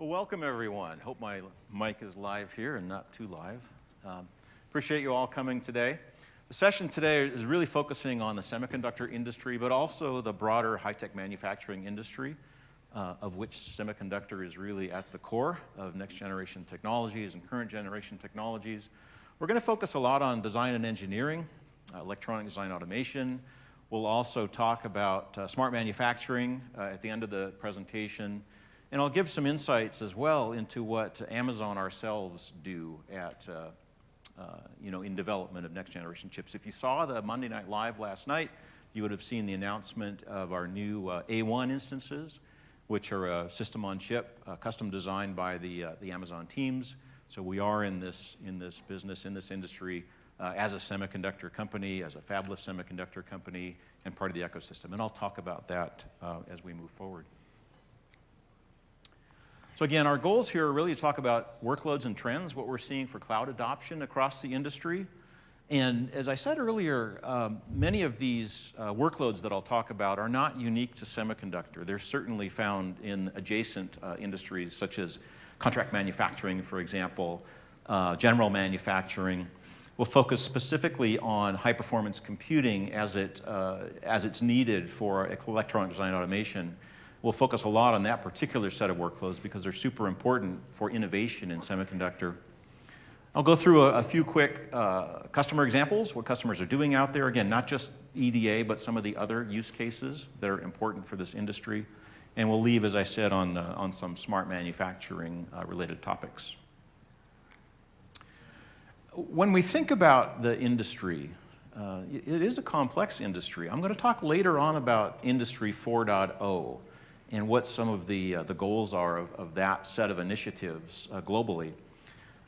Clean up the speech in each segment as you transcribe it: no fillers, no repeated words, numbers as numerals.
Well, welcome everyone. Hope my mic is live here and not too live. Appreciate you all coming today. The session today is really focusing on the semiconductor industry, but also the broader high-tech manufacturing industry, of which semiconductor is really at the core of next-generation technologies and current-generation technologies. We're going to focus a lot on design and engineering, electronic design automation. We'll also talk about smart manufacturing at the end of the presentation. And I'll give some insights as well into what Amazon ourselves do at, in development of next generation chips. If you saw the Monday Night Live last night, you would have seen the announcement of our new A1 instances, which are a system on chip, custom designed by the Amazon teams. So we are in this business, in this industry, as a semiconductor company, as a fabless semiconductor company, and part of the ecosystem. And I'll talk about that as we move forward. So again, our goals here are really to talk about workloads and trends, what we're seeing for cloud adoption across the industry. And as I said earlier, many of these workloads that I'll talk about are not unique to semiconductor. They're certainly found in adjacent industries such as contract manufacturing, for example, general manufacturing. We'll focus specifically on high-performance computing as it's needed for electronic design automation. We'll focus a lot on that particular set of workflows because they're super important for innovation in semiconductor. I'll go through a few quick customer examples, what customers are doing out there. Again, not just EDA, but some of the other use cases that are important for this industry. And we'll leave, as I said, on some smart manufacturing related topics. When we think about the industry, it is a complex industry. I'm going to talk later on about Industry 4.0. and what some of the goals are of that set of initiatives globally.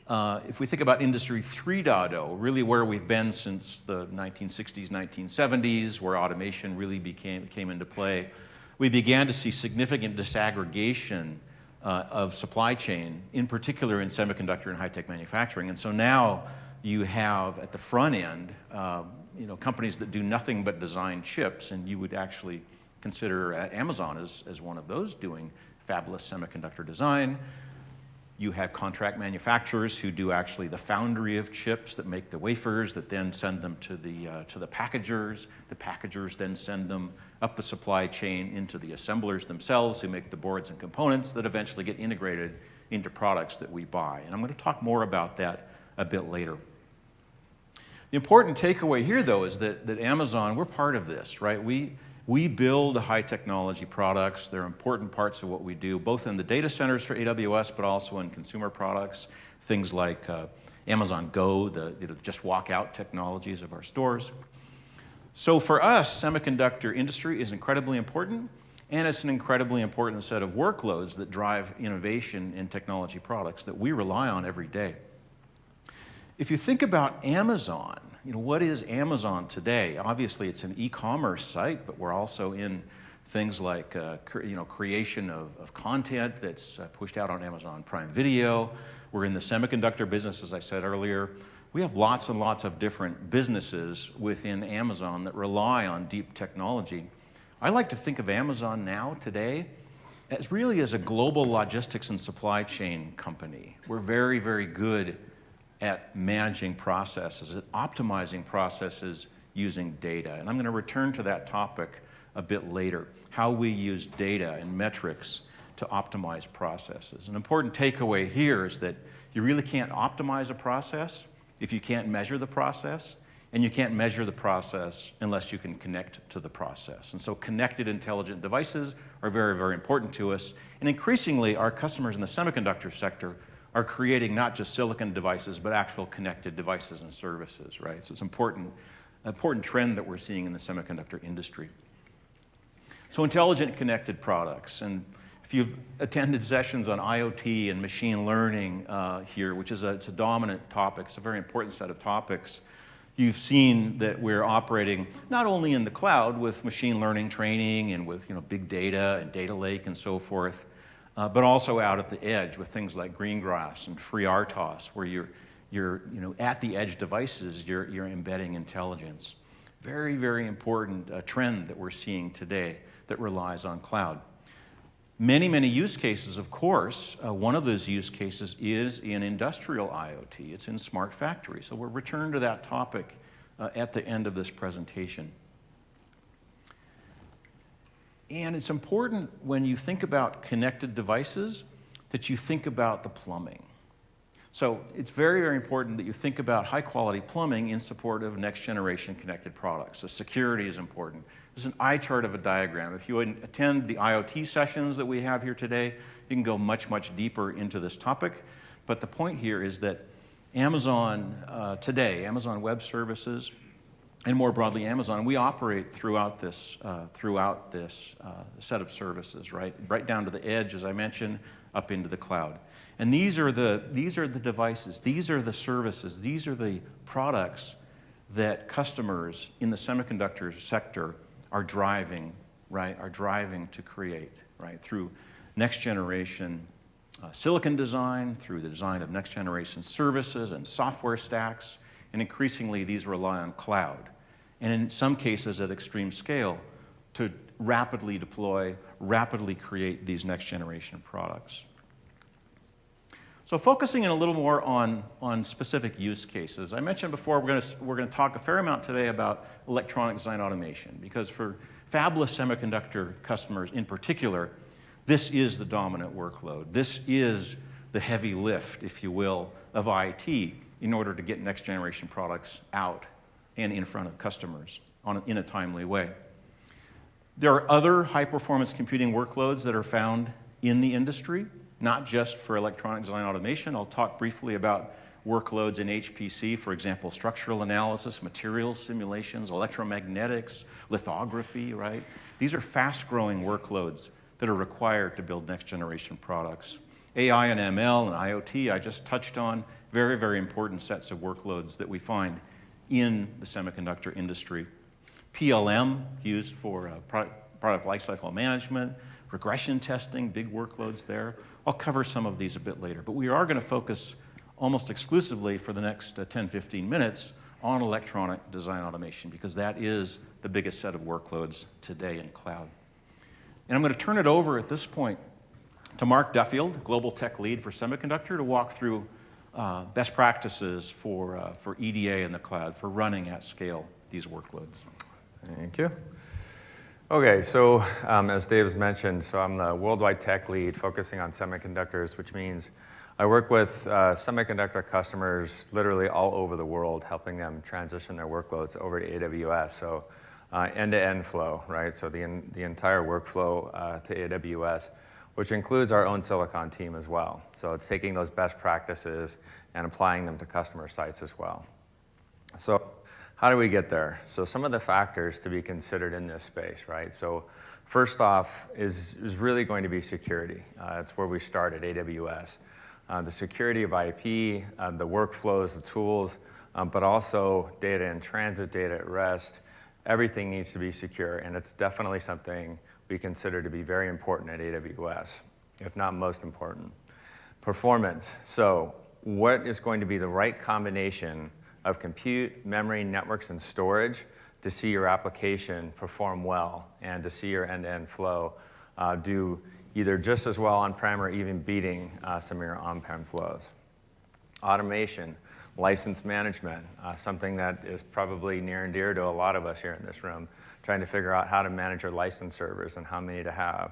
If we think about Industry 3.0, really where we've been since the 1960s, 1970s, where automation really came into play, we began to see significant disaggregation of supply chain, in particular in semiconductor and high-tech manufacturing. And so now you have at the front end, companies that do nothing but design chips, and you would actually consider Amazon as one of those doing fabless semiconductor design. You have contract manufacturers who do actually the foundry of chips that make the wafers that then send them to the packagers. The packagers then send them up the supply chain into the assemblers themselves who make the boards and components that eventually get integrated into products that we buy. And I'm going to talk more about that a bit later. The important takeaway here, though, is that Amazon, we're part of this, right? We build high technology products. They're important parts of what we do, both in the data centers for AWS, but also in consumer products, things like Amazon Go, the just walk out technologies of our stores. So for us, semiconductor industry is incredibly important, and it's an incredibly important set of workloads that drive innovation in technology products that we rely on every day. If you think about Amazon, what is Amazon today? Obviously, it's an e-commerce site, but we're also in things like creation of content that's pushed out on Amazon Prime Video. We're in the semiconductor business, as I said earlier. We have lots and lots of different businesses within Amazon that rely on deep technology. I like to think of Amazon now, today, as really as a global logistics and supply chain company. We're very, very good at managing processes, at optimizing processes using data. And I'm going to return to that topic a bit later, how we use data and metrics to optimize processes. An important takeaway here is that you really can't optimize a process if you can't measure the process, and you can't measure the process unless you can connect to the process. And so connected intelligent devices are very, very important to us. And increasingly, our customers in the semiconductor sector are creating not just silicon devices, but actual connected devices and services, right? So it's an important trend that we're seeing in the semiconductor industry. So intelligent connected products. And if you've attended sessions on IoT and machine learning here, which is it's a dominant topic, it's a very important set of topics, you've seen that we're operating not only in the cloud with machine learning training and with big data and data lake and so forth, but also out at the edge with things like Greengrass and FreeRTOS, where you're at the edge devices, you're embedding intelligence. Very, very important trend that we're seeing today that relies on cloud. Many, many use cases, of course. One of those use cases is in industrial IoT. It's in smart factories. So we'll return to that topic at the end of this presentation. And it's important when you think about connected devices that you think about the plumbing. So it's very, very important that you think about high-quality plumbing in support of next-generation connected products. So security is important. This is an eye chart of a diagram. If you attend the IoT sessions that we have here today, you can go much, much deeper into this topic. But the point here is that Amazon today, Amazon Web Services, and more broadly Amazon, we operate throughout this set of services, right down to the edge, as I mentioned, up into the cloud. And these are the devices, these are the services, these are the products that customers in the semiconductor sector are driving to create, right, through next generation silicon design, through the design of next generation services and software stacks, and increasingly these rely on cloud. And in some cases at extreme scale to rapidly deploy, rapidly create these next generation products. So focusing in a little more on specific use cases. I mentioned before we're going to talk a fair amount today about electronic design automation, because for fabless semiconductor customers in particular, this is the dominant workload. This is the heavy lift, if you will, of IT in order to get next generation products out and in front of customers in a timely way. There are other high performance computing workloads that are found in the industry, not just for electronic design automation. I'll talk briefly about workloads in HPC, for example, structural analysis, materials simulations, electromagnetics, lithography, right? These are fast-growing workloads that are required to build next-generation products. AI and ML and IoT, I just touched on, very, very important sets of workloads that we find in the semiconductor industry. PLM, used for product lifecycle management, regression testing, big workloads there. I'll cover some of these a bit later, but we are going to focus almost exclusively for the next 10, 15 minutes on electronic design automation, because that is the biggest set of workloads today in cloud. And I'm going to turn it over at this point to Mark Duffield, Global Tech Lead for Semiconductor, to walk through best practices for EDA in the cloud, for running at scale these workloads. Thank you. Okay, so as Dave's mentioned, so I'm the worldwide tech lead focusing on semiconductors, which means I work with semiconductor customers literally all over the world, helping them transition their workloads over to AWS. So end-to-end flow, right? So the entire workflow to AWS, which includes our own silicon team as well. So it's taking those best practices and applying them to customer sites as well. So how do we get there? So some of the factors to be considered in this space, right? So first off is really going to be security. It's where we start at AWS. The security of IP, the workflows, the tools, but also data in transit, data at rest. Everything needs to be secure, and it's definitely something we consider to be very important at AWS, if not most important. Performance. So what is going to be the right combination of compute, memory, networks, and storage to see your application perform well and to see your end-to-end flow do either just as well on-prem or even beating some of your on-prem flows. Automation, license management, something that is probably near and dear to a lot of us here in this room, trying to figure out how to manage your license servers and how many to have.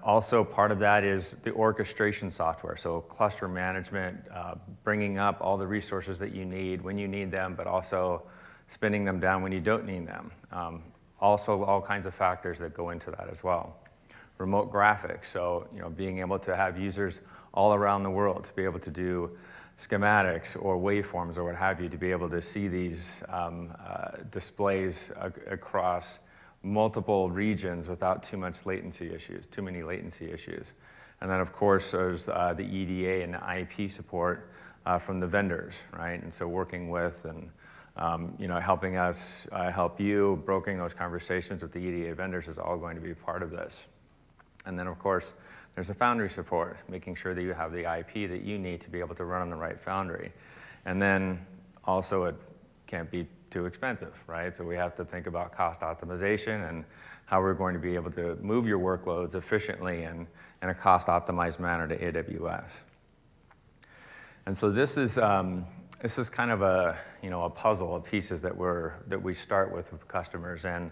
Also, part of that is the orchestration software, so cluster management, bringing up all the resources that you need when you need them, but also spinning them down when you don't need them. Also, all kinds of factors that go into that as well. Remote graphics, so being able to have users all around the world to be able to do schematics or waveforms or what have you, to be able to see these displays across multiple regions without too many latency issues. And then of course there's the EDA and the IP support from the vendors, right? And so working with and helping us help you, brokering those conversations with the EDA vendors is all going to be part of this. And then of course there's the foundry support, making sure that you have the IP that you need to be able to run on the right foundry. And then also it can't be too expensive, right? So we have to think about cost optimization and how we're going to be able to move your workloads efficiently and in a cost-optimized manner to AWS. And so this is kind of a puzzle of pieces that we start with customers. And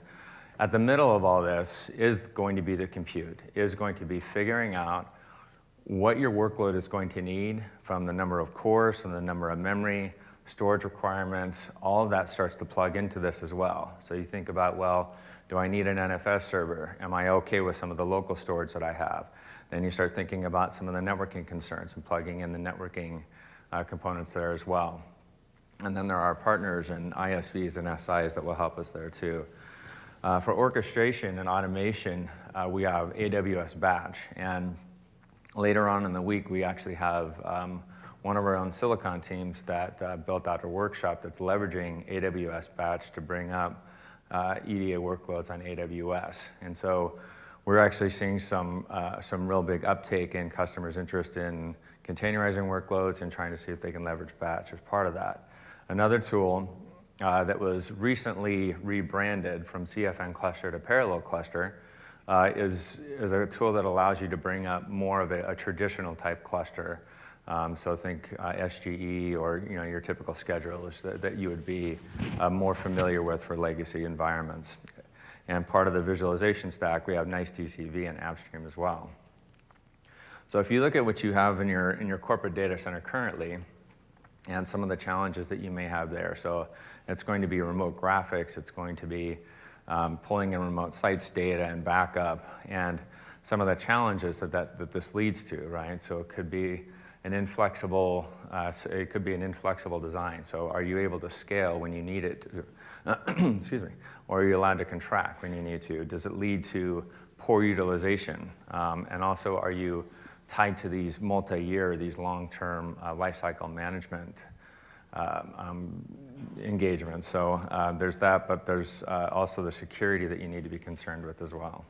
at the middle of all this is going to be the compute, is going to be figuring out what your workload is going to need from the number of cores, from the number of memory, storage requirements. All of that starts to plug into this as well. So you think about, well, do I need an NFS server? Am I okay with some of the local storage that I have? Then you start thinking about some of the networking concerns and plugging in the networking components there as well. And then there are partners and ISVs and SIs that will help us there too. For orchestration and automation, we have AWS Batch. And later on in the week, we actually have one of our own Silicon teams that built out a workshop that's leveraging AWS Batch to bring up EDA workloads on AWS. And so we're actually seeing some real big uptake in customers' interest in containerizing workloads and trying to see if they can leverage Batch as part of that. Another tool that was recently rebranded from CFN cluster to Parallel cluster is a tool that allows you to bring up more of a traditional type cluster. So think SGE or your typical schedulers that you would be more familiar with for legacy environments. And part of the visualization stack, we have nice TCV and AppStream as well. So if you look at what you have in your corporate data center currently, and some of the challenges that you may have there. So it's going to be remote graphics, it's going to be pulling in remote sites data and backup, and some of the challenges that this leads to, right? So it could be an inflexible design. So are you able to scale when you need it to, excuse me, or are you allowed to contract when you need to? Does it lead to poor utilization? And also, are you tied to these multi-year, these long-term lifecycle management engagements? So there's that, but there's also the security that you need to be concerned with as well.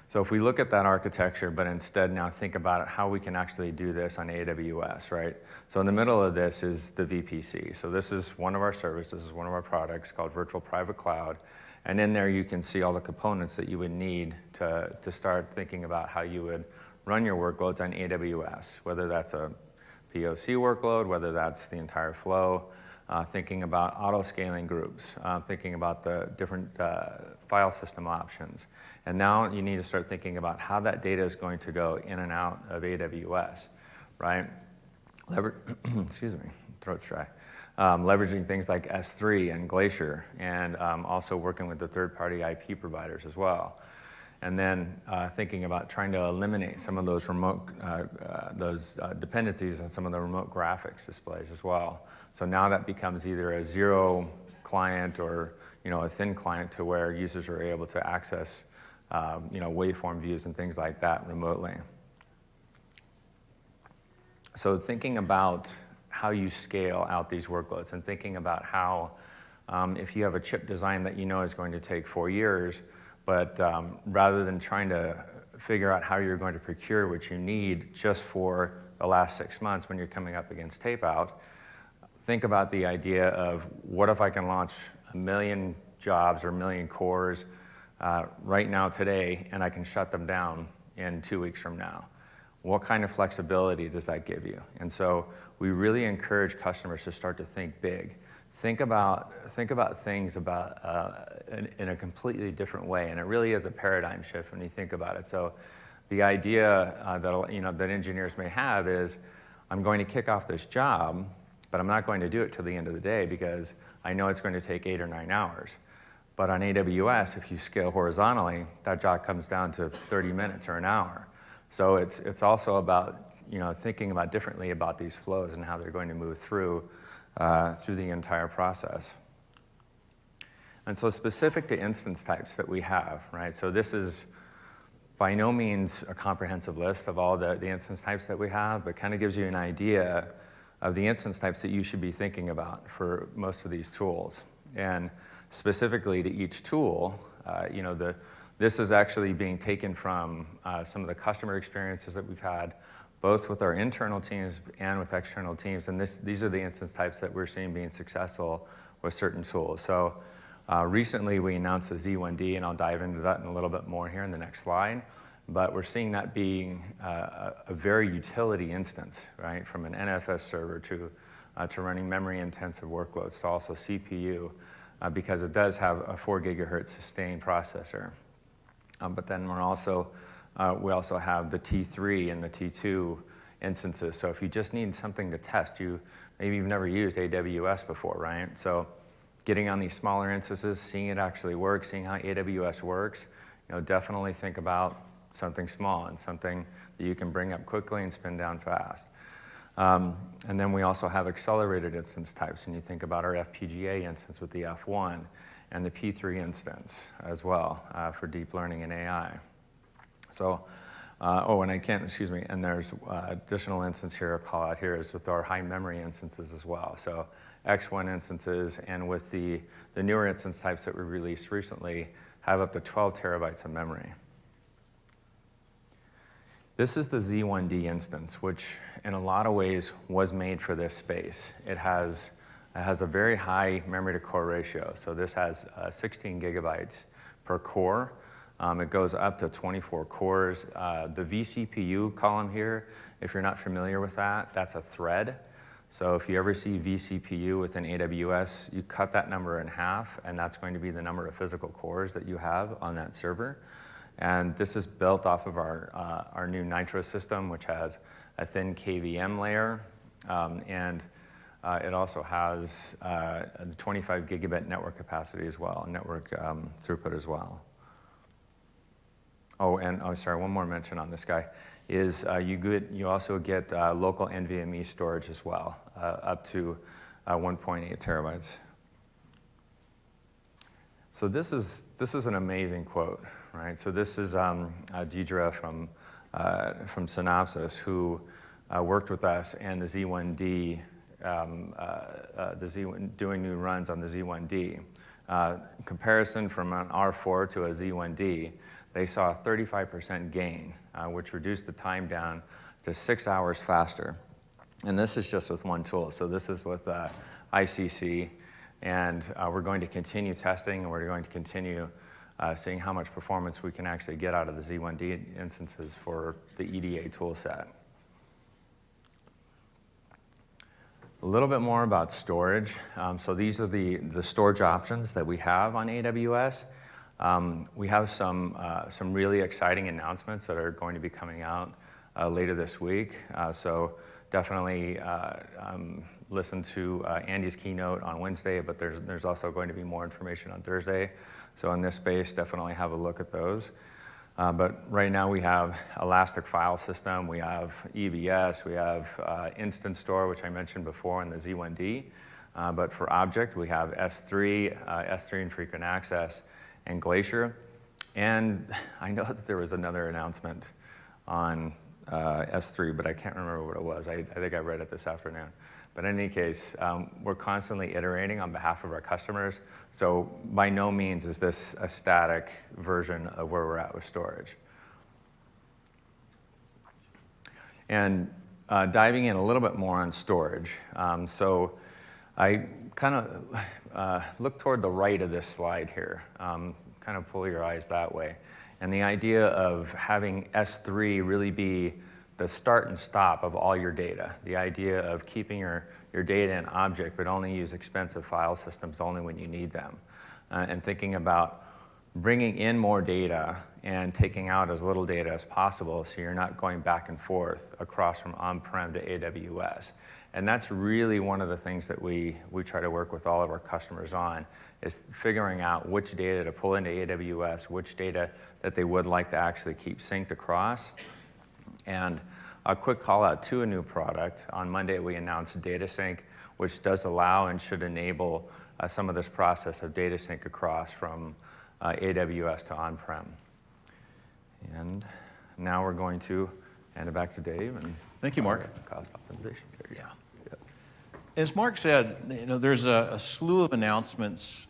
So if we look at that architecture, but instead now think about it, how we can actually do this on AWS, right? So in the middle of this is the VPC. So this is one of our services, this is one of our products called Virtual Private Cloud. And in there you can see all the components that you would need to start thinking about how you would run your workloads on AWS, whether that's a POC workload, whether that's the entire flow, thinking about auto-scaling groups, thinking about the different file system options. And now you need to start thinking about how that data is going to go in and out of AWS, right? Excuse me, throat's dry. Leveraging things like S3 and Glacier, and also working with the third-party IP providers as well. And then thinking about trying to eliminate some of those remote dependencies on some of the remote graphics displays as well. So now that becomes either a zero client or a thin client to where users are able to access waveform views and things like that remotely. So thinking about how you scale out these workloads and thinking about how if you have a chip design that is going to take 4 years, but rather than trying to figure out how you're going to procure what you need just for the last 6 months when you're coming up against tape out, think about the idea of what if I can launch 1 million jobs or 1 million cores right now today, and I can shut them down in 2 weeks from now. What kind of flexibility does that give you? And so we really encourage customers to start to think big. Think about things in a completely different way, and it really is a paradigm shift when you think about it. So the idea that engineers may have is, I'm going to kick off this job, but I'm not going to do it till the end of the day because I know it's going to take 8 or 9 hours. But on AWS, if you scale horizontally, that job comes down to 30 minutes or an hour. So it's also about thinking about differently about these flows and how they're going to move through the entire process. And so specific to instance types that we have, right? So this is by no means a comprehensive list of all the instance types that we have, but kind of gives you an idea of the instance types that you should be thinking about for most of these tools. And specifically to each tool, this is actually being taken from some of the customer experiences that we've had, both with our internal teams and with external teams. And these are the instance types that we're seeing being successful with certain tools. So recently we announced the Z1D, and I'll dive into that in a little bit more here in the next slide. But we're seeing that being a very utility instance, right? From an NFS server to running memory-intensive workloads to also CPU, because it does have a 4 gigahertz sustained processor. But then we also have the T3 and the T2 instances. So if you just need something to test, maybe you've never used AWS before, right? So getting on these smaller instances, seeing it actually work, seeing how AWS works, definitely think about something small and something that you can bring up quickly and spin down fast. And then we also have accelerated instance types, and you think about our FPGA instance with the F1 and the P3 instance as well for deep learning and AI. So, and there's additional instance here I'll call out here is with our high memory instances as well. So X1 instances, and with the newer instance types that we released recently, have up to 12 terabytes of memory. This is the Z1D instance, which in a lot of ways was made for this space. It has a very high memory to core ratio. So this has 16 gigabytes per core. It goes up to 24 cores. The vCPU column here, if you're not familiar with that, that's a thread. So if you ever see vCPU within AWS, you cut that number in half, and that's going to be the number of physical cores that you have on that server. And this is built off of our new Nitro system, which has a thin KVM layer, and it also has the 25 gigabit network capacity as well, network throughput as well. One more mention on this guy is you also get local NVMe storage as well, up to 1.8 terabytes. So this is an amazing quote, right? So this is Deidre from Synopsys, who worked with us and the Z1D, doing new runs on the Z1D. Comparison from an R4 to a Z1D, they saw a 35% gain, which reduced the time down to 6 hours faster. And this is just with one tool. So this is with ICC. And we're going to continue testing, and we're going to continue seeing how much performance we can actually get out of the Z1D instances for the EDA tool set. A little bit more about storage. So these are the storage options that we have on AWS. We have some really exciting announcements that are going to be coming out later this week. So definitely listen to Andy's keynote on Wednesday, but there's also going to be more information on Thursday. So in this space, definitely have a look at those. But right now we have Elastic File System, we have EBS, we have Instant Store, which I mentioned before in the Z1D. But for object, we have S3, S3 Infrequent Access, and Glacier. And I know that there was another announcement on S3, but I can't remember what it was. I think I read it this afternoon. But in any case, we're constantly iterating on behalf of our customers. So by no means is this a static version of where we're at with storage. And diving in a little bit more on storage. So I kind of look toward the right of this slide here. Kind of pull your eyes that way. And the idea of having S3 really be the start and stop of all your data. The idea of keeping your data in object, but only use expensive file systems only when you need them. And thinking about bringing in more data and taking out as little data as possible so you're not going back and forth across from on-prem to AWS. And that's really one of the things that we try to work with all of our customers on, is figuring out which data to pull into AWS, which data that they would like to actually keep synced across. And a quick call out to a new product. On Monday, we announced Data Sync, which does allow and should enable some of this process of data sync across from AWS to on-prem. And now we're going to hand it back to Dave. And thank you, Mark. Cost optimization. Yeah. As Mark said, there's a slew of announcements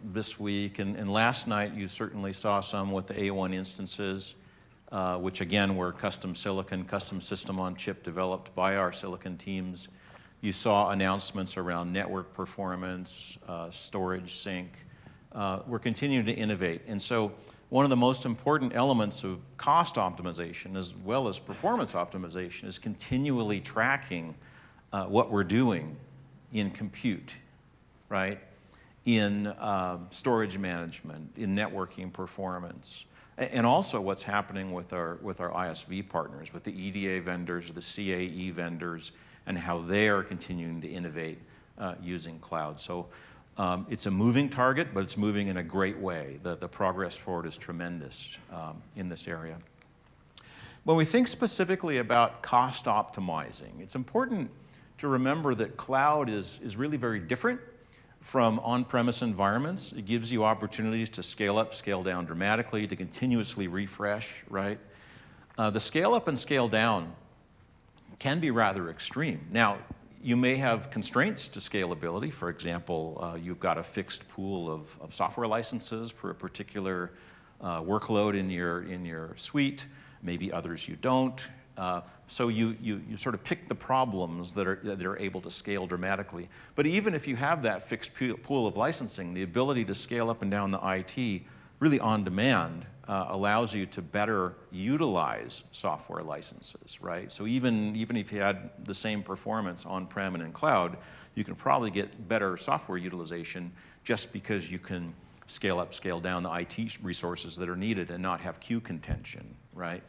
this week, and last night you certainly saw some with the A1 instances, which again were custom silicon, custom system on chip developed by our silicon teams. You saw announcements around network performance, storage sync. We're continuing to innovate. And so one of the most important elements of cost optimization as well as performance optimization is continually tracking what we're doing in compute, right? In storage management, in networking performance, and also what's happening with our ISV partners, with the EDA vendors, the CAE vendors, and how they are continuing to innovate using cloud. So it's a moving target, but it's moving in a great way. The progress forward is tremendous in this area. When we think specifically about cost optimizing, it's important to remember that cloud is really very different from on-premise environments. It gives you opportunities to scale up, scale down dramatically, to continuously refresh, right? The scale up and scale down can be rather extreme. Now, you may have constraints to scalability. For example, you've got a fixed pool of software licenses for a particular workload in your suite. Maybe others you don't. So you sort of pick the problems that are able to scale dramatically. But even if you have that fixed pool of licensing, the ability to scale up and down the IT really on demand allows you to better utilize software licenses, right? So even if you had the same performance on-prem and in cloud, you can probably get better software utilization just because you can scale up, scale down the IT resources that are needed and not have queue contention, right?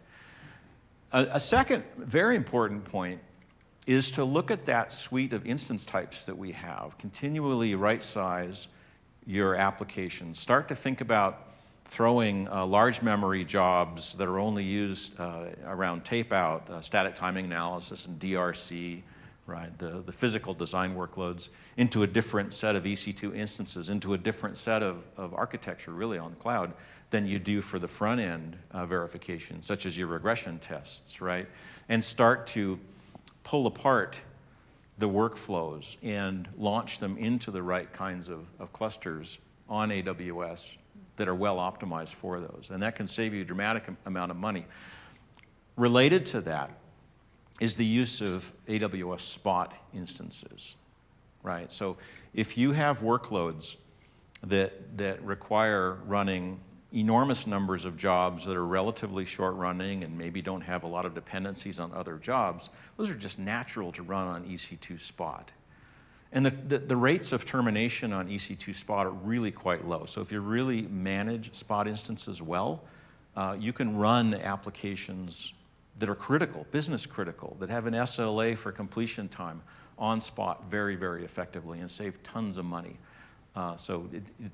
A second very important point is to look at that suite of instance types that we have, continually right-size your application. Start to think about throwing large memory jobs that are only used around tape-out, static timing analysis, and DRC, right, the physical design workloads, into a different set of EC2 instances, into a different set of architecture, really, on the cloud than you do for the front-end verification, such as your regression tests, right? And start to pull apart the workflows and launch them into the right kinds of clusters on AWS that are well optimized for those. And that can save you a dramatic amount of money. Related to that is the use of AWS Spot instances, right? So if you have workloads that require running enormous numbers of jobs that are relatively short running and maybe don't have a lot of dependencies on other jobs, those are just natural to run on EC2 Spot. And the rates of termination on EC2 Spot are really quite low. So if you really manage Spot instances well, you can run applications that are critical, business critical, that have an SLA for completion time on Spot very, very effectively and save tons of money. So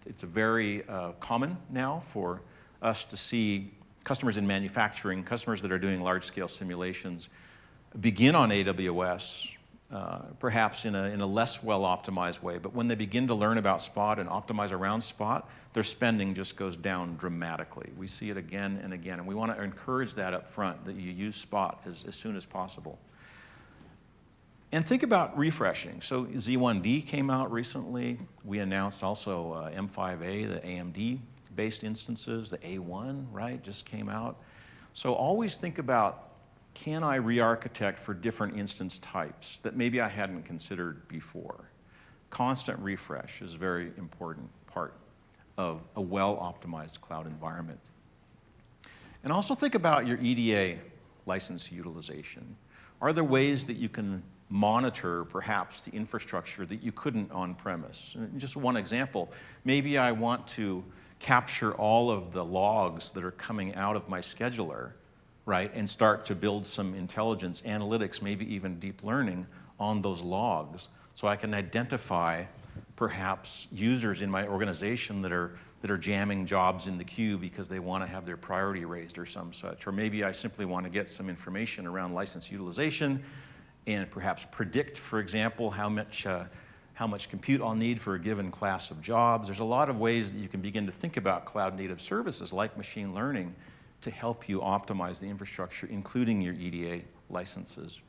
it's a very common now for us to see customers in manufacturing, customers that are doing large-scale simulations, begin on AWS, perhaps in a less well-optimized way. But when they begin to learn about Spot and optimize around Spot, their spending just goes down dramatically. We see it again and again, and we want to encourage that up front, that you use Spot as soon as possible. And think about refreshing. So Z1D came out recently. We announced also M5A, the AMD-based instances. The A1, right, just came out. So always think about, can I re-architect for different instance types that maybe I hadn't considered before? Constant refresh is a very important part of a well-optimized cloud environment. And also think about your EDA license utilization. Are there ways that you can monitor perhaps the infrastructure that you couldn't on-premise? Just one example, maybe I want to capture all of the logs that are coming out of my scheduler, right, and start to build some intelligence, analytics, maybe even deep learning on those logs, so I can identify perhaps users in my organization that are jamming jobs in the queue because they want to have their priority raised or some such. Or maybe I simply want to get some information around license utilization and perhaps predict, for example, how much compute I'll need for a given class of jobs. There's a lot of ways that you can begin to think about cloud-native services like machine learning to help you optimize the infrastructure, including your EDA licenses.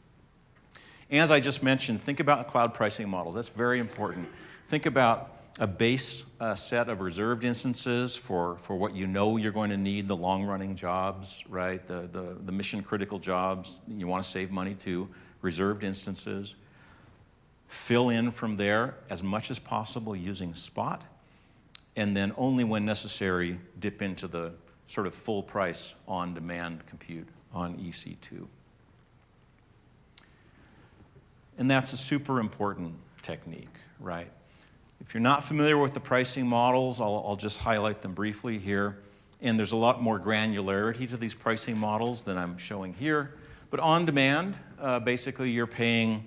And as I just mentioned, think about cloud pricing models. That's very important. Think about a base set of reserved instances for what you know you're going to need, the long-running jobs, right? The mission-critical jobs you want to save money to, reserved instances. fill in from there as much as possible using spot, and then only when necessary dip into the sort of full price on-demand compute on EC2. And that's a super important technique, right? If you're not familiar with the pricing models, I'll just highlight them briefly here. And there's a lot more granularity to these pricing models than I'm showing here. But on demand, basically you're paying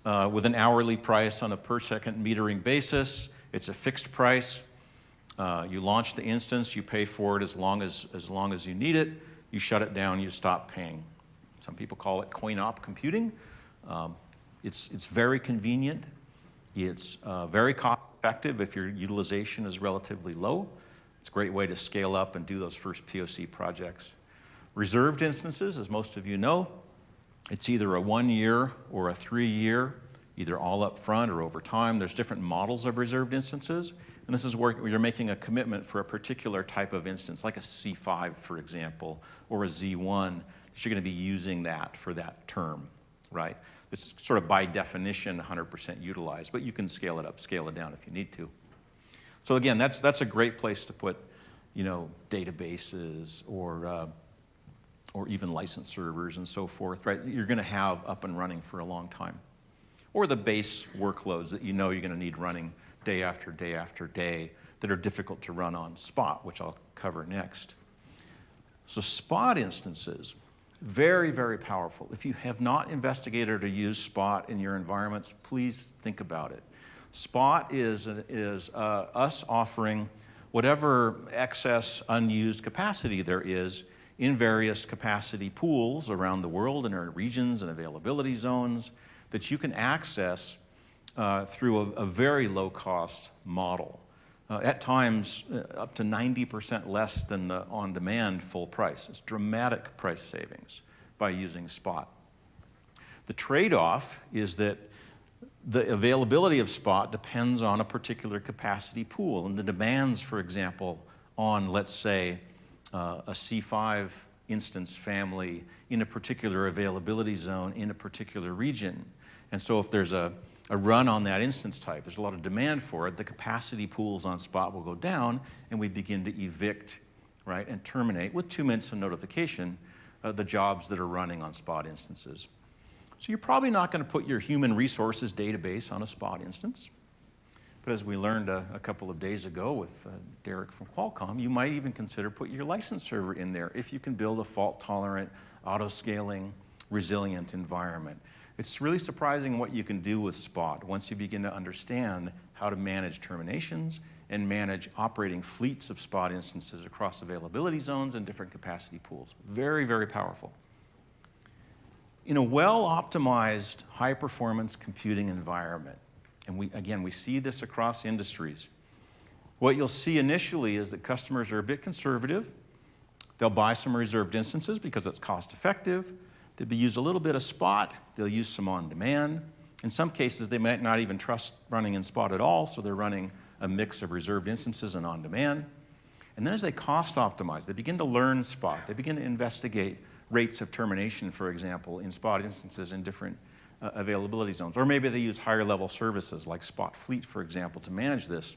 with an hourly price on a per second metering basis. It's a fixed price. You launch the instance, you pay for it as long as you need it. You shut it down, you stop paying. Some people call it coin-op computing. It's very convenient. It's very cost-effective if your utilization is relatively low. It's a great way to scale up and do those first POC projects. Reserved instances, as most of you know, it's either a 1-year or a 3-year, either all up front or over time. There's different models of reserved instances. And this is where you're making a commitment for a particular type of instance, like a C5, for example, or a Z1, that you're going to be using that for that term, right? It's sort of by definition 100% utilized, but you can scale it up, scale it down if you need to. So again, that's a great place to put, databases or even license servers and so forth, right? You're going to have up and running for a long time. Or the base workloads that you're going to need running day after day after day that are difficult to run on Spot, which I'll cover next. So Spot instances, very, very powerful. If you have not investigated or used Spot in your environments, please think about it. Spot is us offering whatever excess unused capacity there is in various capacity pools around the world in our regions and availability zones that you can access through a very low-cost model. At times, up to 90% less than the on-demand full price. It's dramatic price savings by using Spot. The trade-off is that the availability of Spot depends on a particular capacity pool, and the demands, for example, on, let's say, a C5 instance family in a particular availability zone in a particular region. And so if there's a run on that instance type, there's a lot of demand for it, the capacity pools on Spot will go down, and we begin to evict, right, and terminate with 2 minutes of notification the jobs that are running on Spot instances. So you're probably not going to put your human resources database on a Spot instance. But as we learned a couple of days ago with Derek from Qualcomm, you might even consider putting your license server in there if you can build a fault-tolerant, auto-scaling, resilient environment. It's really surprising what you can do with Spot once you begin to understand how to manage terminations and manage operating fleets of Spot instances across availability zones and different capacity pools. Very, very powerful. In a well-optimized, high-performance computing environment, and we see this across industries, what you'll see initially is that customers are a bit conservative. They'll buy some reserved instances because it's cost-effective. They'll use a little bit of Spot. They'll use some on-demand. In some cases, they might not even trust running in Spot at all, so they're running a mix of reserved instances and on-demand. And then as they cost-optimize, they begin to learn Spot. They begin to investigate rates of termination, for example, in Spot instances in different availability zones. Or maybe they use higher-level services like Spot Fleet, for example, to manage this.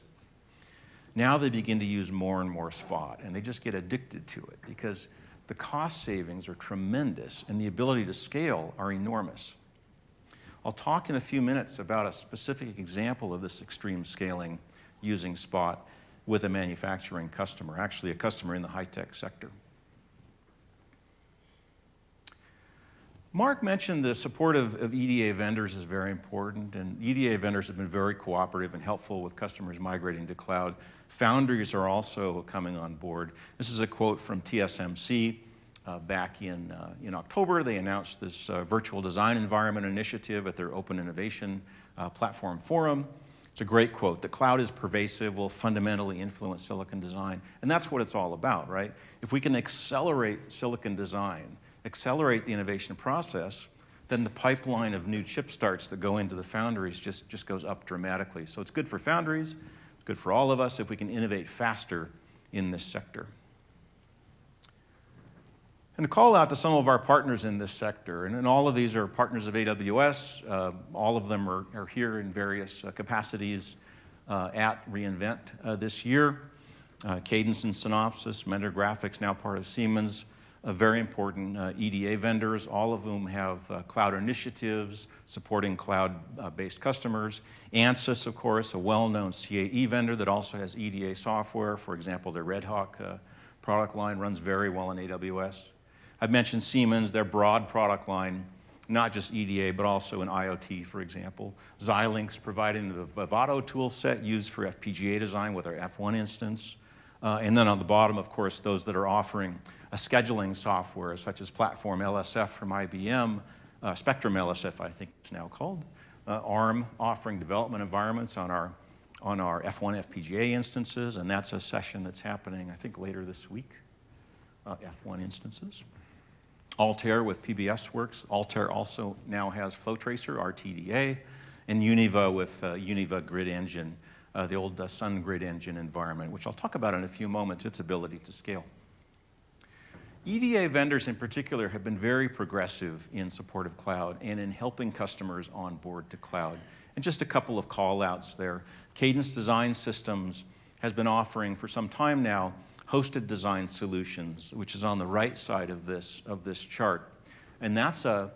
Now they begin to use more and more Spot, and they just get addicted to it because the cost savings are tremendous and the ability to scale are enormous. I'll talk in a few minutes about a specific example of this extreme scaling using Spot with a manufacturing customer, actually a customer in the high-tech sector. Mark mentioned the support of EDA vendors is very important, and EDA vendors have been very cooperative and helpful with customers migrating to cloud. Foundries are also coming on board. This is a quote from TSMC back in October. They announced this virtual design environment initiative at their Open Innovation Platform Forum. It's a great quote. The cloud is pervasive, will fundamentally influence silicon design. And that's what it's all about, right? If we can accelerate silicon design, accelerate the innovation process, then the pipeline of new chip starts that go into the foundries just goes up dramatically. So it's good for foundries, it's good for all of us if we can innovate faster in this sector. And a call out to some of our partners in this sector, and all of these are partners of AWS. All of them are here in various capacities at reInvent this year. Cadence and Synopsys, Mentor Graphics, now part of Siemens, very important EDA vendors, all of whom have cloud initiatives supporting cloud-based customers. Ansys, of course, a well-known CAE vendor that also has EDA software. For example, their Red Hawk product line runs very well in AWS. I've mentioned Siemens, their broad product line, not just EDA, but also in IoT, for example. Xilinx providing the Vivato tool set used for FPGA design with our F1 instance. And then on the bottom, of course, those that are offering a scheduling software, such as Platform LSF from IBM, Spectrum LSF, I think it's now called. ARM offering development environments on our F1 FPGA instances, and that's a session that's happening, I think, later this week, F1 instances. Altair with PBS Works. Altair also now has FlowTracer, RTDA, and Univa with Univa Grid Engine, the old Sun Grid Engine environment, which I'll talk about in a few moments, its ability to scale. EDA vendors in particular have been very progressive in support of cloud and in helping customers on board to cloud. And just a couple of call outs there. Cadence Design Systems has been offering for some time now hosted design solutions, which is on the right side of this chart. And that's a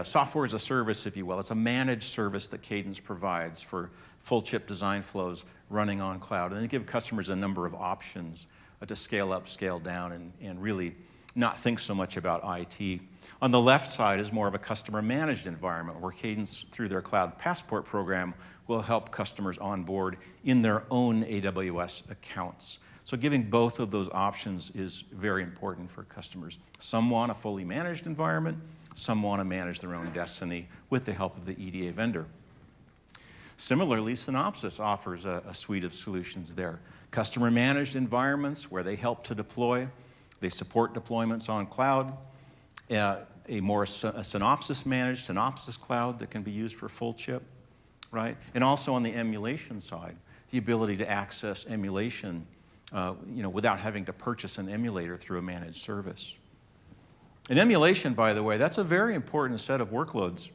software as a service, if you will. It's a managed service that Cadence provides for full chip design flows running on cloud. And they give customers a number of options to scale up, scale down, and really not think so much about IT. On the left side is more of a customer-managed environment where Cadence, through their Cloud Passport program, will help customers onboard in their own AWS accounts. So giving both of those options is very important for customers. Some want a fully managed environment, some want to manage their own destiny with the help of the EDA vendor. Similarly, Synopsys offers a suite of solutions there. Customer-managed environments where they help to deploy. They support deployments on cloud. A Synopsys-managed Synopsys cloud that can be used for full chip, right? And also on the emulation side, the ability to access emulation without having to purchase an emulator through a managed service. And emulation, by the way, that's a very important set of workloads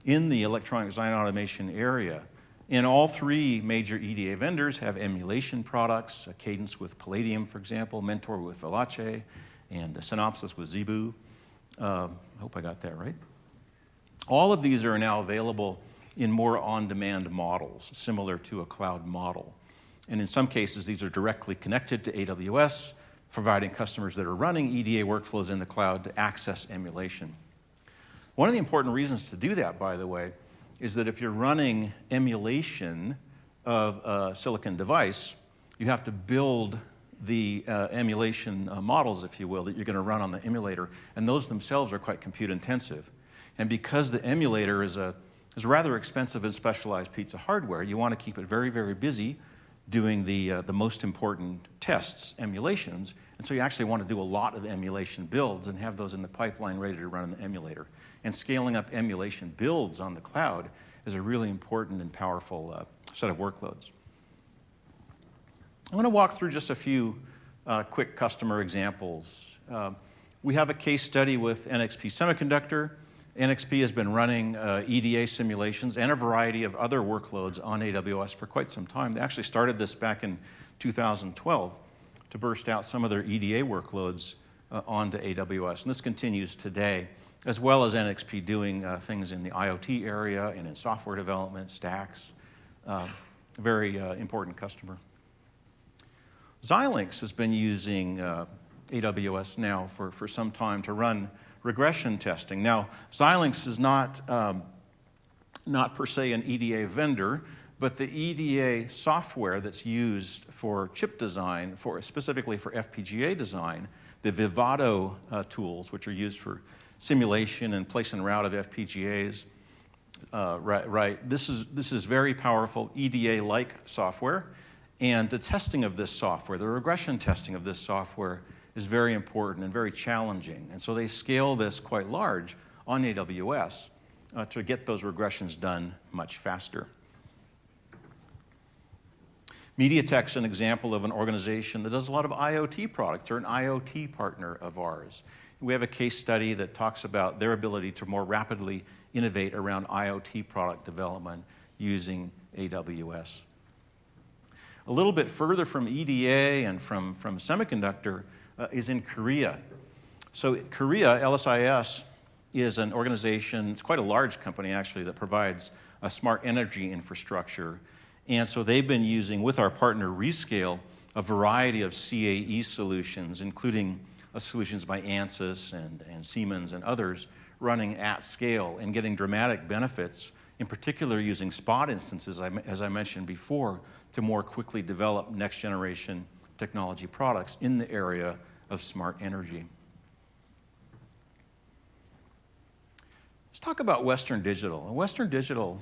in the electronic design automation area. And all three major EDA vendors have emulation products, Cadence with Palladium, for example, Mentor with Velace, and Synopsys with Zebu. I hope I got that right. All of these are now available in more on-demand models, similar to a cloud model. And in some cases, these are directly connected to AWS, providing customers that are running EDA workflows in the cloud to access emulation. One of the important reasons to do that, by the way, is that if you're running emulation of a silicon device, you have to build the emulation models, if you will, that you're going to run on the emulator, and those themselves are quite compute intensive. And because the emulator is rather expensive and specialized piece of hardware, you want to keep it very, very busy doing the most important tests, emulations, and so you actually want to do a lot of emulation builds and have those in the pipeline ready to run in the emulator. And scaling up emulation builds on the cloud is a really important and powerful set of workloads. I'm going to walk through just a few quick customer examples. We have a case study with NXP Semiconductor. NXP has been running EDA simulations and a variety of other workloads on AWS for quite some time. They actually started this back in 2012 to burst out some of their EDA workloads onto AWS. And this continues today, as well as NXP doing things in the IoT area and in software development, stacks. Very important customer. Xilinx has been using AWS now for some time to run regression testing. Now, Xilinx is not per se an EDA vendor, but the EDA software that's used for chip design, specifically for FPGA design, the Vivato tools, which are used for simulation and place and route of FPGAs, This is very powerful EDA-like software, and the testing of this software, the regression testing of this software, is very important and very challenging. And so they scale this quite large on AWS to get those regressions done much faster. MediaTek's an example of an organization that does a lot of IoT products. They're an IoT partner of ours. We have a case study that talks about their ability to more rapidly innovate around IoT product development using AWS. A little bit further from EDA and from Semiconductor is in Korea. So Korea, LSIS, is an organization, it's quite a large company actually, that provides a smart energy infrastructure. And so they've been using, with our partner Rescale, a variety of CAE solutions, including solutions by ANSYS and Siemens and others, running at scale and getting dramatic benefits, in particular using spot instances, as I mentioned before, to more quickly develop next generation technology products in the area of smart energy. Let's talk about Western Digital. Western Digital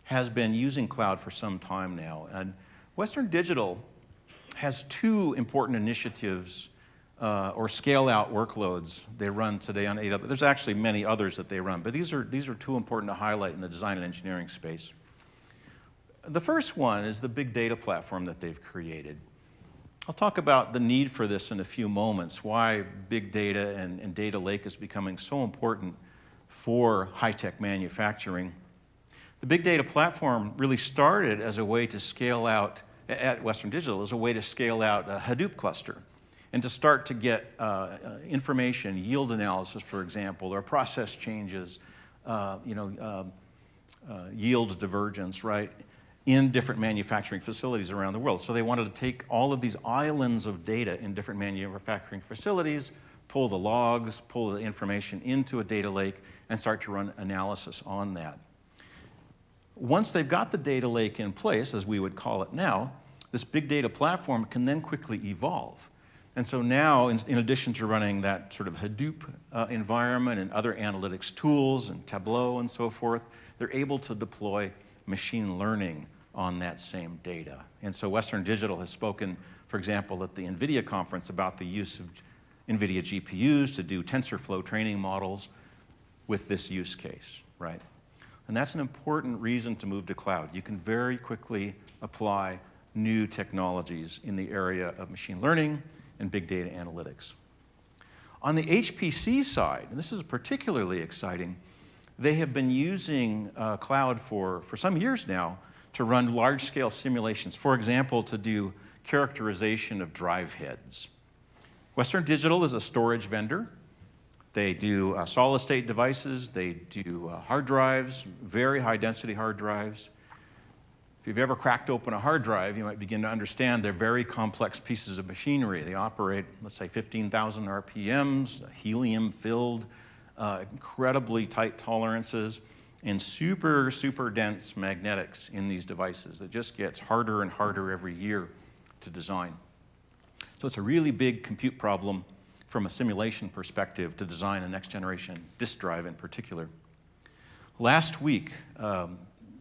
has been using cloud for some time now. And Western Digital has two important initiatives or scale-out workloads they run today on AWS. There's actually many others that they run, but these are two important to highlight in the design and engineering space. The first one is the big data platform that they've created. I'll talk about the need for this in a few moments, why big data and data lake is becoming so important for high-tech manufacturing. The big data platform really started as a way to scale out, at Western Digital, as a way to scale out a Hadoop cluster and to start to get information, yield analysis, for example, or process changes, yield divergence, right, in different manufacturing facilities around the world. So they wanted to take all of these islands of data in different manufacturing facilities, pull the logs, pull the information into a data lake, and start to run analysis on that. Once they've got the data lake in place, as we would call it now, this big data platform can then quickly evolve. And so now, in addition to running that sort of Hadoop environment and other analytics tools and Tableau and so forth, they're able to deploy machine learning on that same data. And so Western Digital has spoken, for example, at the NVIDIA conference about the use of NVIDIA GPUs to do TensorFlow training models with this use case, right? And that's an important reason to move to cloud. You can very quickly apply new technologies in the area of machine learning and big data analytics. On the HPC side, and this is particularly exciting, they have been using cloud for some years now to run large-scale simulations, for example, to do characterization of drive heads. Western Digital is a storage vendor. They do solid-state devices. They do hard drives, very high-density hard drives. If you've ever cracked open a hard drive, you might begin to understand they're very complex pieces of machinery. They operate, let's say, 15,000 RPMs, helium-filled, incredibly tight tolerances, and super, super dense magnetics in these devices that just gets harder and harder every year to design. So it's a really big compute problem from a simulation perspective to design a next-generation disk drive in particular. Last week,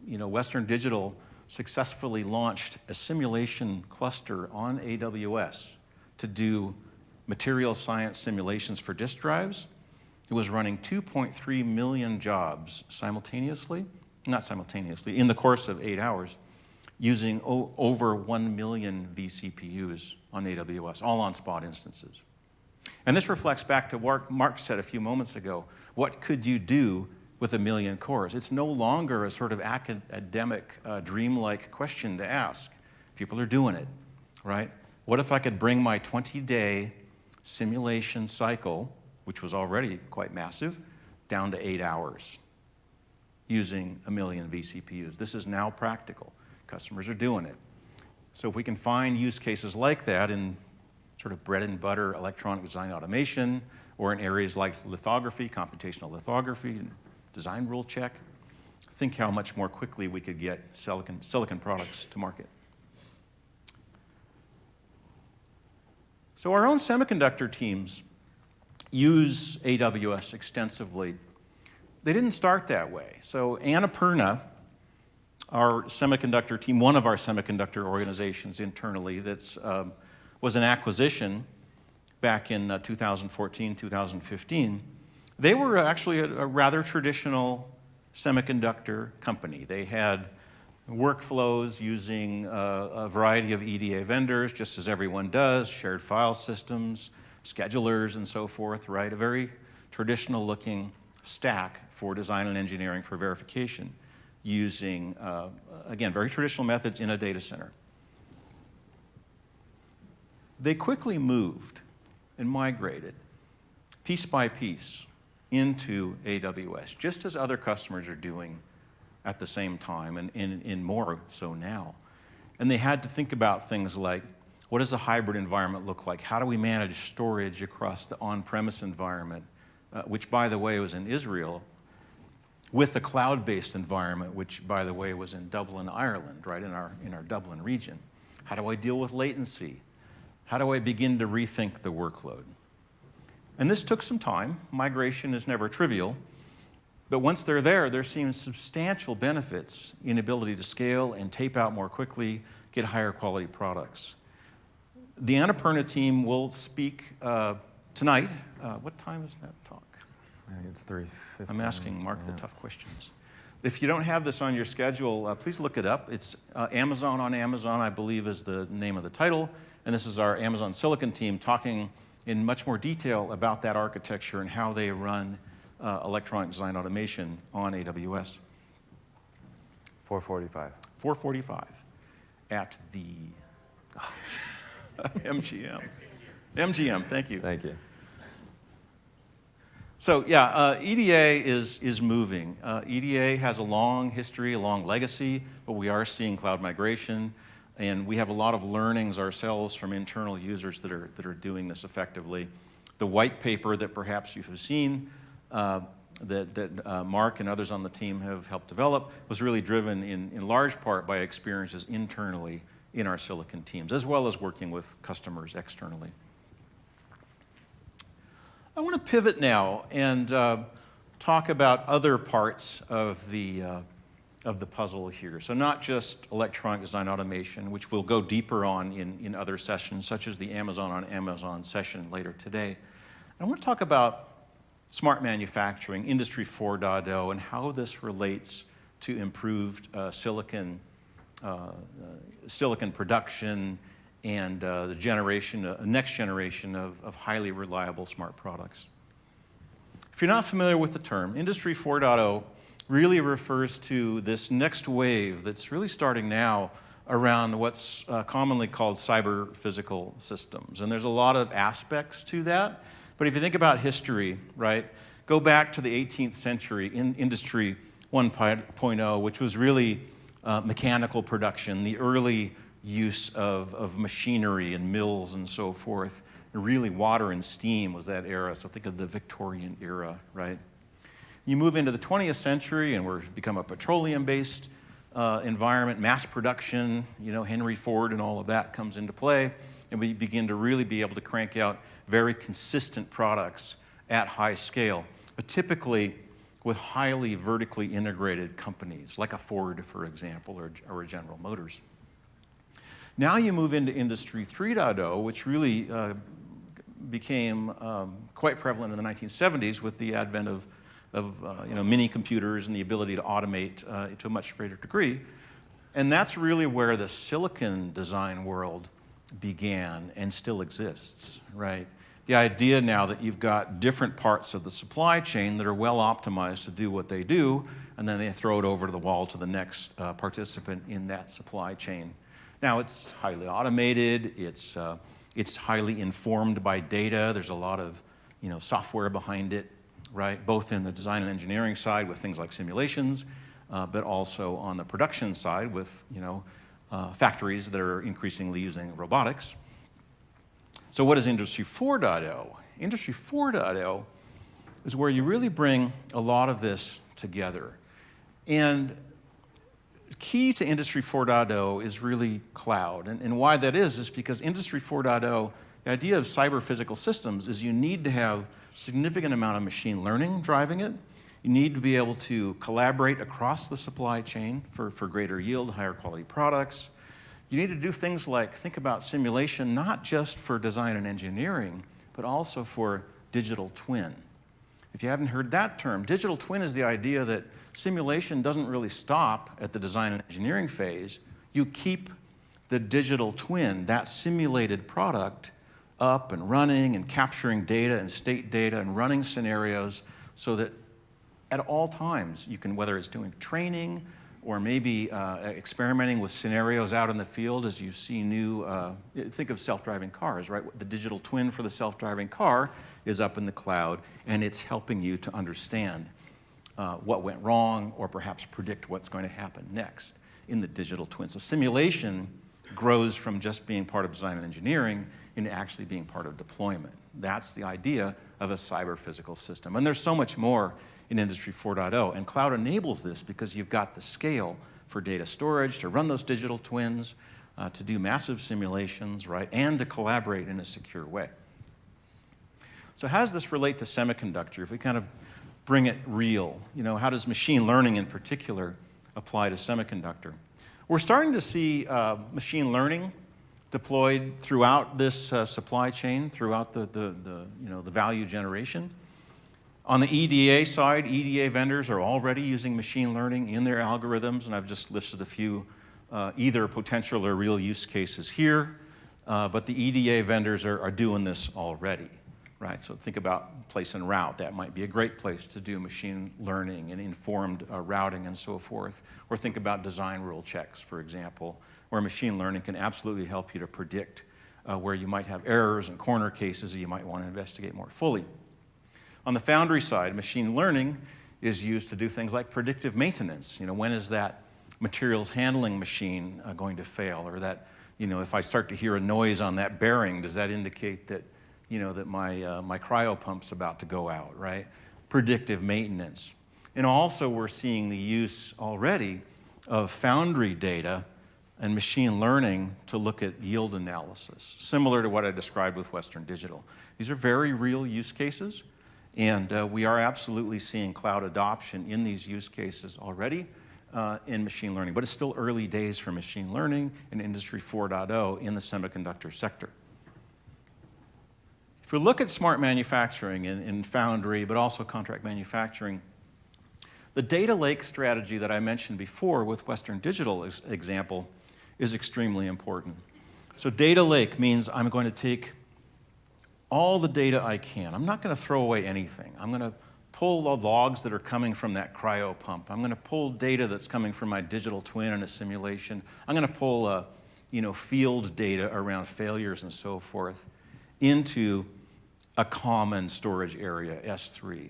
Western Digital successfully launched a simulation cluster on AWS to do material science simulations for disk drives. It was running 2.3 million jobs simultaneously, not simultaneously, in the course of 8 hours, using over 1 million vCPUs on AWS, all on spot instances. And this reflects back to what Mark said a few moments ago. What could you do with 1 million cores? It's no longer a sort of academic, dreamlike question to ask. People are doing it, right? What if I could bring my 20-day simulation cycle, which was already quite massive, down to 8 hours using 1 million vCPUs? This is now practical. Customers are doing it. So if we can find use cases like that in sort of bread and butter electronic design automation, or in areas like lithography, computational lithography, and design rule check, think how much more quickly we could get silicon products to market. So our own semiconductor teams use AWS extensively. They didn't start that way. So Annapurna, our semiconductor team, one of our semiconductor organizations internally, was an acquisition back in 2014, 2015. They were actually a rather traditional semiconductor company. They had workflows using a variety of EDA vendors, just as everyone does, shared file systems, schedulers, and so forth, right? A very traditional looking stack for design and engineering for verification using, again, very traditional methods in a data center. They quickly moved and migrated piece by piece into AWS, just as other customers are doing at the same time, and more so now. And they had to think about things like, what does a hybrid environment look like? How do we manage storage across the on-premise environment, which, by the way, was in Israel, with the cloud-based environment, which, by the way, was in Dublin, Ireland, right, in our Dublin region? How do I deal with latency? How do I begin to rethink the workload? And this took some time. Migration is never trivial. But once they're there, there seems substantial benefits in ability to scale and tape out more quickly, get higher quality products. The Annapurna team will speak tonight. What time is that talk? I think it's 3:15. I'm asking Mark the tough questions. If you don't have this on your schedule, please look it up. It's Amazon on Amazon, I believe, is the name of the title. And this is our Amazon Silicon team talking in much more detail about that architecture and how they run electronic design automation on AWS. 4:45. 4:45 at the MGM. MGM, thank you. Thank you. So yeah, EDA is moving. EDA has a long history, a long legacy, but we are seeing cloud migration, and we have a lot of learnings ourselves from internal users that are doing this effectively. The white paper that perhaps you have seen, that Mark and others on the team have helped develop, was really driven in large part by experiences internally in our silicon teams, as well as working with customers externally. I want to pivot now and talk about other parts of the puzzle here. So not just electronic design automation, which we'll go deeper on in other sessions, such as the Amazon on Amazon session later today. I want to talk about smart manufacturing, Industry 4.0, and how this relates to improved silicon production and the next generation of highly reliable smart products. If you're not familiar with the term, Industry 4.0 really refers to this next wave that's really starting now around what's commonly called cyber physical systems. And there's a lot of aspects to that. But if you think about history, right, go back to the 18th century in Industry 1.0, which was really mechanical production, the early use of machinery and mills and so forth. And really water and steam was that era, so think of the Victorian era, right? You move into the 20th century and we're become a petroleum-based environment, mass production, Henry Ford and all of that comes into play, and we begin to really be able to crank out very consistent products at high scale, but typically with highly vertically integrated companies, like a Ford, for example, or a General Motors. Now you move into Industry 3.0, which really became quite prevalent in the 1970s with the advent of mini computers and the ability to automate to a much greater degree. And that's really where the silicon design world began and still exists, right? The idea now that you've got different parts of the supply chain that are well optimized to do what they do, and then they throw it over to the wall to the next participant in that supply chain. Now it's highly automated, it's highly informed by data, there's a lot of software behind it, right? Both in the design and engineering side with things like simulations, but also on the production side with factories that are increasingly using robotics. So what is Industry 4.0? Industry 4.0 is where you really bring a lot of this together. And key to Industry 4.0 is really cloud. And why that is because Industry 4.0, the idea of cyber physical systems is you need to have significant amount of machine learning driving it. You need to be able to collaborate across the supply chain for greater yield, higher quality products. You need to do things like think about simulation, not just for design and engineering, but also for digital twin. If you haven't heard that term, digital twin is the idea that simulation doesn't really stop at the design and engineering phase. You keep the digital twin, that simulated product, up and running and capturing data and state data and running scenarios so that at all times you can, whether it's doing training or maybe experimenting with scenarios out in the field as you see new, think of self-driving cars, right? The digital twin for the self-driving car is up in the cloud, and it's helping you to understand what went wrong or perhaps predict what's going to happen next in the digital twin. So simulation grows from just being part of design and engineering into actually being part of deployment. That's the idea of a cyber-physical system. And there's so much more in Industry 4.0, and cloud enables this because you've got the scale for data storage, to run those digital twins, to do massive simulations, right, and to collaborate in a secure way. So how does this relate to semiconductor? If we kind of bring it real, how does machine learning in particular apply to semiconductor? We're starting to see machine learning deployed throughout this supply chain, throughout the value generation. On the EDA side, EDA vendors are already using machine learning in their algorithms, and I've just listed a few either potential or real use cases here, but the EDA vendors are doing this already, right? So think about place and route. That might be a great place to do machine learning and informed routing and so forth. Or think about design rule checks, for example, where machine learning can absolutely help you to predict where you might have errors and corner cases that you might want to investigate more fully. On the foundry side, machine learning is used to do things like predictive maintenance. When is that materials handling machine going to fail? Or that, if I start to hear a noise on that bearing, does that indicate that, that my cryo pump's about to go out, right? Predictive maintenance. And also we're seeing the use already of foundry data and machine learning to look at yield analysis, similar to what I described with Western Digital. These are very real use cases. And we are absolutely seeing cloud adoption in these use cases already in machine learning. But it's still early days for machine learning in Industry 4.0 in the semiconductor sector. If we look at smart manufacturing in foundry, but also contract manufacturing, the data lake strategy that I mentioned before with Western Digital example is extremely important. So data lake means I'm going to take all the data I can. I'm not going to throw away anything. I'm going to pull the logs that are coming from that cryo pump. I'm going to pull data that's coming from my digital twin in a simulation. I'm going to pull field data around failures and so forth into a common storage area, S3.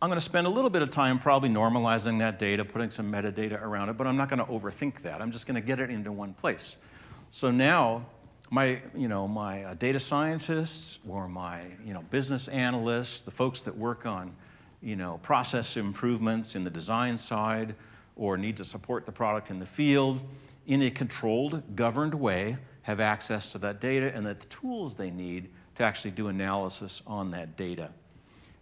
I'm going to spend a little bit of time probably normalizing that data, putting some metadata around it, but I'm not going to overthink that. I'm just going to get it into one place. So now my data scientists or my business analysts, the folks that work on process improvements in the design side or need to support the product in the field, in a controlled, governed way, have access to that data and the tools they need to actually do analysis on that data.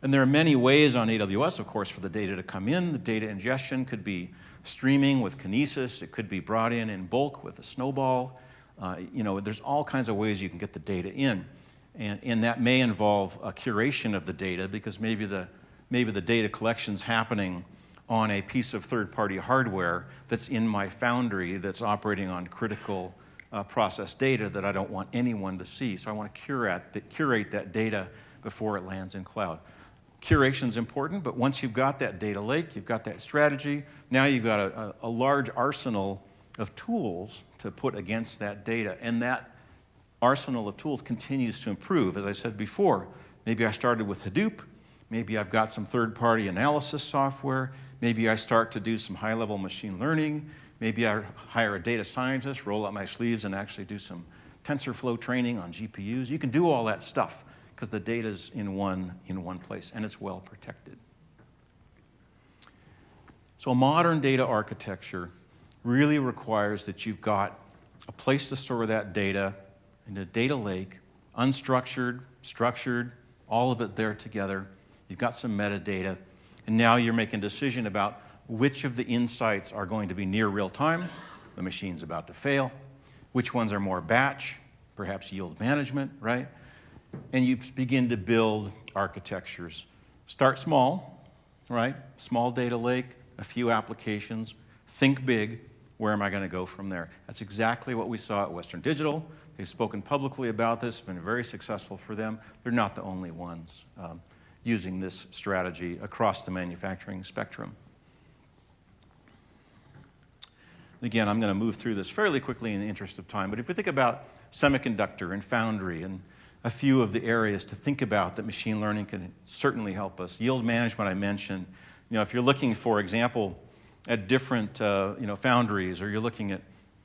And there are many ways on AWS, of course, for the data to come in. The data ingestion could be streaming with Kinesis. It could be brought in bulk with a Snowball. There's all kinds of ways you can get the data in. And that may involve a curation of the data because maybe the data collection's happening on a piece of third-party hardware that's in my foundry that's operating on critical process data that I don't want anyone to see. So I want to curate that data before it lands in cloud. Curation's important, but once you've got that data lake, you've got that strategy, now you've got a large arsenal of tools to put against that data. And that arsenal of tools continues to improve. As I said before, maybe I started with Hadoop, maybe I've got some third-party analysis software, maybe I start to do some high-level machine learning, maybe I hire a data scientist, roll up my sleeves and actually do some TensorFlow training on GPUs. You can do all that stuff because the data's in one place and it's well protected. So a modern data architecture really requires that you've got a place to store that data in a data lake, unstructured, structured, all of it there together. You've got some metadata, and now you're making a decision about which of the insights are going to be near real time, the machine's about to fail, which ones are more batch, perhaps yield management, right? And you begin to build architectures Start small, right? Small data lake, a few applications. Think big. Where am I going to go from there? That's exactly what we saw at Western Digital. They've spoken publicly about this. It's been very successful for them. They're not the only ones using this strategy across the manufacturing spectrum. Again, I'm going to move through this fairly quickly in the interest of time, but if we think about semiconductor and foundry and a few of the areas to think about that machine learning can certainly help us. Yield management I mentioned. If you're looking, for example, at different foundries, or you're looking at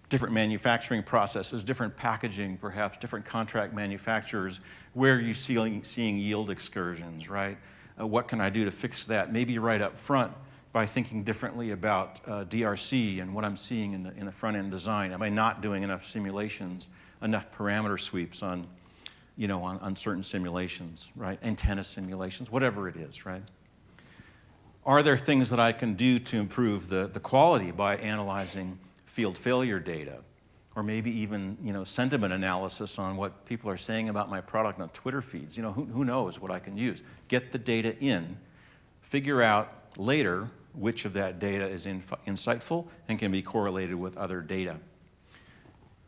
different manufacturing processes, different packaging, perhaps different contract manufacturers, where are you seeing yield excursions, right? What can I do to fix that? Maybe right up front by thinking differently about DRC and what I'm seeing in the front-end design. Am I not doing enough simulations, enough parameter sweeps on certain simulations, right? Antenna simulations, whatever it is, right? Are there things that I can do to improve the quality by analyzing field failure data? Or maybe even sentiment analysis on what people are saying about my product on Twitter feeds. Who knows what I can use? Get the data in, figure out later which of that data is insightful and can be correlated with other data.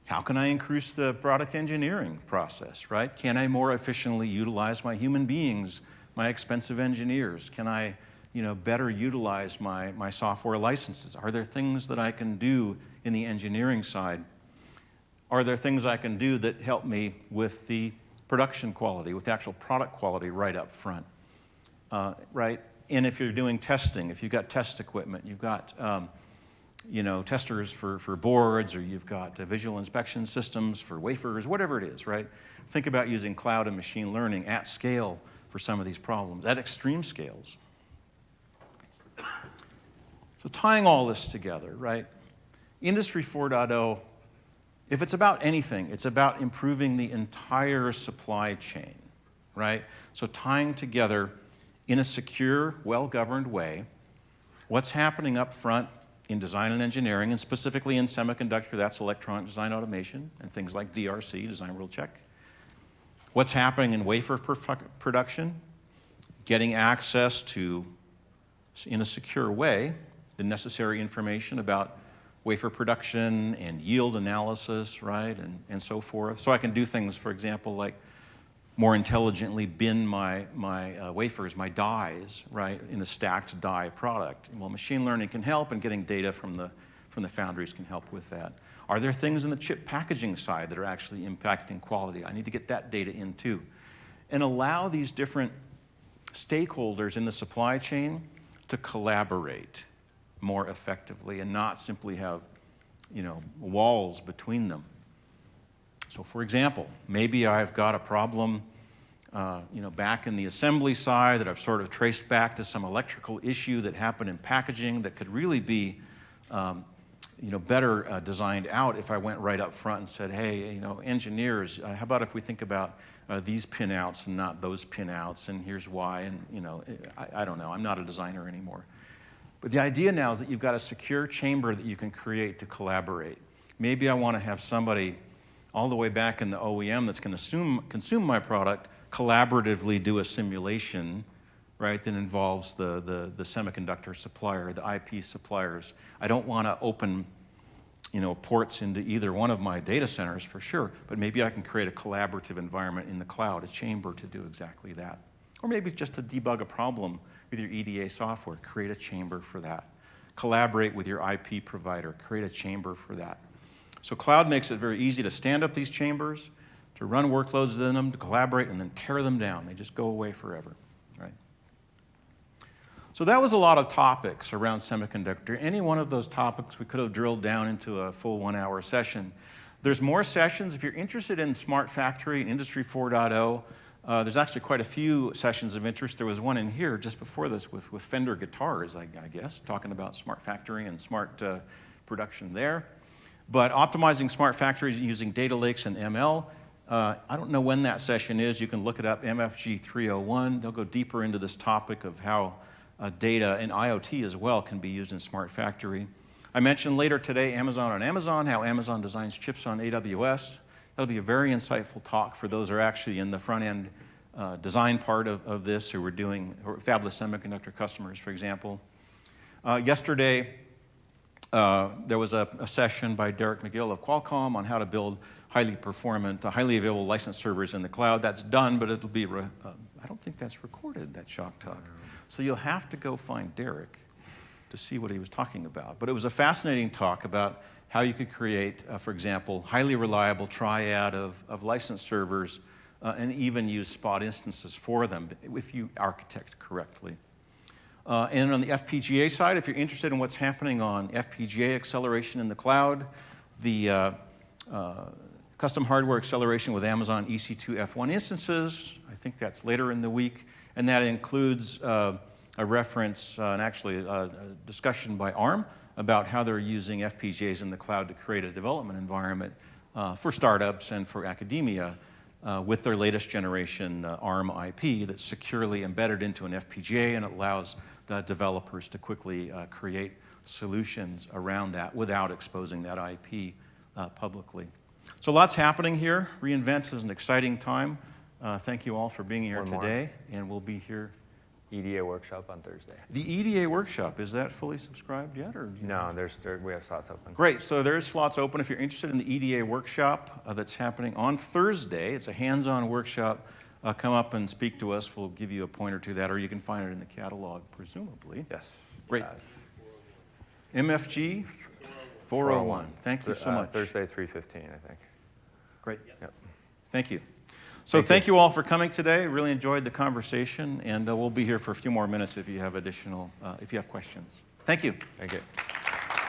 How can I increase the product engineering process, right? Can I more efficiently utilize my human beings, my expensive engineers? Can I better utilize my software licenses? Are there things that I can do in the engineering side? Are there things I can do that help me with the production quality, with the actual product quality right up front, right? And if you're doing testing, if you've got test equipment, you've got testers for boards, or you've got visual inspection systems for wafers, whatever it is, right? Think about using cloud and machine learning at scale for some of these problems, at extreme scales. So tying all this together, right? Industry 4.0, if it's about anything, it's about improving the entire supply chain, right? So tying together in a secure, well-governed way what's happening up front in design and engineering, and specifically in semiconductor, that's electronic design automation and things like DRC, design rule check. What's happening in wafer production, getting access to, in a secure way, the necessary information about wafer production and yield analysis, right, and so forth. So I can do things, for example, like more intelligently bin my wafers, my dies, right, in a stacked die product. Well, machine learning can help, and getting data from the foundries can help with that. Are there things in the chip packaging side that are actually impacting quality? I need to get that data in too. And allow these different stakeholders in the supply chain to collaborate more effectively and not simply have, walls between them. So for example, maybe I've got a problem, back in the assembly side that I've sort of traced back to some electrical issue that happened in packaging that could really be, better designed out if I went right up front and said, hey, engineers, how about if we think about these pinouts and not those pinouts, and here's why, and I don't know, I'm not a designer anymore. But the idea now is that you've got a secure chamber that you can create to collaborate. Maybe I want to have somebody all the way back in the OEM that's going to consume my product collaboratively do a simulation, right, that involves the semiconductor supplier, the IP suppliers. I don't want to open ports into either one of my data centers for sure, but maybe I can create a collaborative environment in the cloud, a chamber to do exactly that. Or maybe just to debug a problem with your EDA software, create a chamber for that. Collaborate with your IP provider, create a chamber for that. So cloud makes it very easy to stand up these chambers, to run workloads in them, to collaborate, and then tear them down. They just go away forever, right? So that was a lot of topics around semiconductor. Any one of those topics we could have drilled down into a full 1-hour session. There's more sessions. If you're interested in Smart Factory and Industry 4.0, there's actually quite a few sessions of interest. There was one in here just before this with Fender guitars, I guess, talking about Smart Factory and smart production there. But optimizing smart factories using data lakes and ML, I don't know when that session is. You can look it up, MFG201. They'll go deeper into this topic of how data and IoT as well can be used in smart factory. I mentioned later today Amazon on Amazon, how Amazon designs chips on AWS. That'll be a very insightful talk for those who are actually in the front-end design part of this, who were doing fabless semiconductor customers, for example. Yesterday, there was a session by Derek McGill of Qualcomm on how to build highly performant, highly available license servers in the cloud. That's done, but it'll be, I don't think that's recorded, that Shock Talk. So you'll have to go find Derek to see what he was talking about. But it was a fascinating talk about how you could create, for example, highly reliable triad of license servers and even use spot instances for them if you architect correctly. And on the FPGA side, if you're interested in what's happening on FPGA acceleration in the cloud, the custom hardware acceleration with Amazon EC2 F1 instances, I think that's later in the week, and that includes a reference and actually a discussion by ARM about how they're using FPGAs in the cloud to create a development environment for startups and for academia with their latest generation ARM IP that's securely embedded into an FPGA, and it allows the developers to quickly create solutions around that without exposing that IP publicly. So lots happening here. reInvent is an exciting time. Thank you all for being here today, and we'll be here. EDA workshop on Thursday. The EDA workshop, is that fully subscribed yet? Or No, we have slots open. Great, so there's slots open if you're interested in the EDA workshop that's happening on Thursday. It's a hands-on workshop. Come up and speak to us. We'll give you a pointer to that, or you can find it in the catalog, presumably. Yes. Great. MFG 401. Thank you so much. Thursday, 3:15, I think. Great. Yep. Thank you. So thank you all for coming today. Really enjoyed the conversation, and we'll be here for a few more minutes if you have questions. Thank you. Thank you.